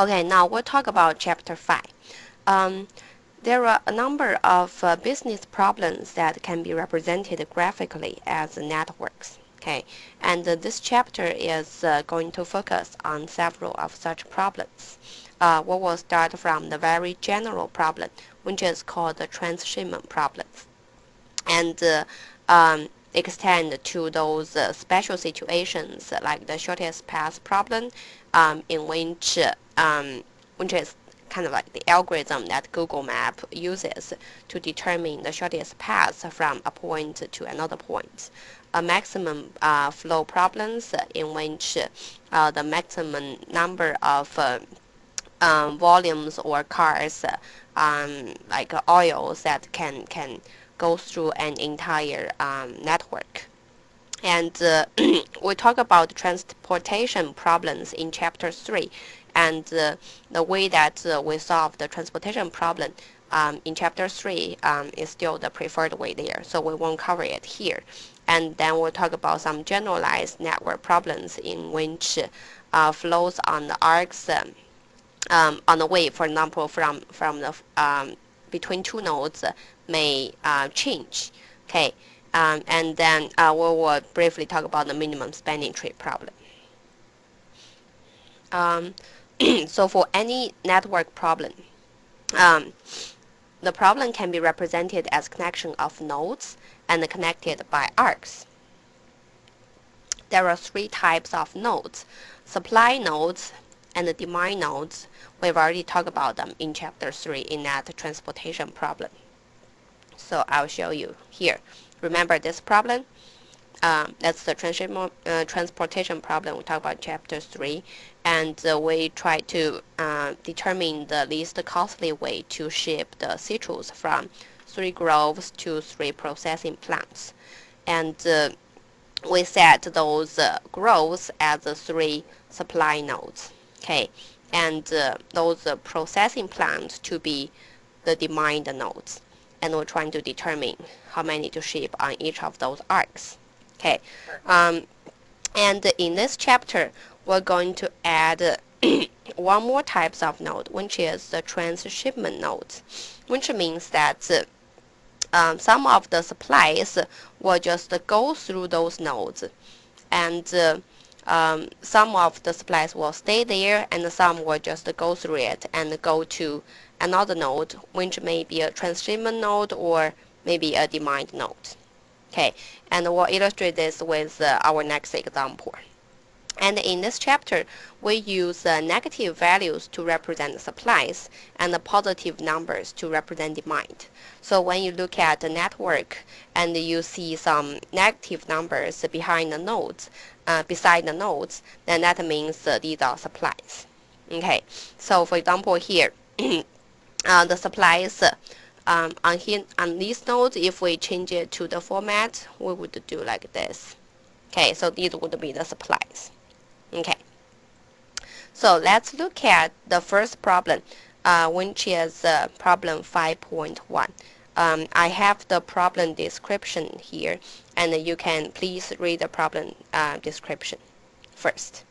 Okay, now we'll talk about Chapter 5. Um, there are a number of business problems that can be represented graphically as networks. Okay, and this chapter is going to focus on several of such problems. We will start from the very general problem, which is called the transshipment problem, and extend to those special situations like the shortest path problem, in which is kind of like the algorithm that Google Map uses to determine the shortest path from a point to another point. A maximum flow problems in which the maximum number of volumes or cars, like oils that can go through an entire network. And we talk about transportation problems in Chapter 3, and the way that we solve the transportation problem in Chapter 3 is still the preferred way there, so we won't cover it here. And then we'll talk about some generalized network problems in which flows on the arcs on the way, for example, from the between two nodes may change. Okay, and then we will briefly talk about the minimum spanning tree problem. So for any network problem, um, the problem can be represented as connection of nodes and connected by arcs. There are three types of nodes: supply nodes and demand nodes. We've already talked about them in Chapter 3 in that transportation problem. So I'll show you here. Remember this problem? That's the transportation problem we talked about in Chapter 3. And we try to determine the least costly way to ship the citrus from 3 groves to 3 processing plants. And we set those groves as 3 supply nodes. Okay, and those processing plants to be the demand nodes. And we're trying to determine how many to ship on each of those arcs. Okay, and in this chapter, we're going to add one more types of node, which is the transshipment nodes, which means that some of the supplies will just go through those nodes, and some of the supplies will stay there, and some will just go through it and go to another node, which may be a transshipment node or maybe a demand node. Okay, and we'll illustrate this with our next example. And in this chapter, we use negative values to represent supplies and the positive numbers to represent demand. So when you look at the network and you see some negative numbers behind the nodes, beside the nodes, then that means these are supplies. Okay, so for example here, the supplies on these nodes, if we change it to the format, we would do like this. Okay, so these would be the supplies. Okay, so let's look at the first problem, which is problem 5.1. I have the problem description here, and you can please read the problem description first.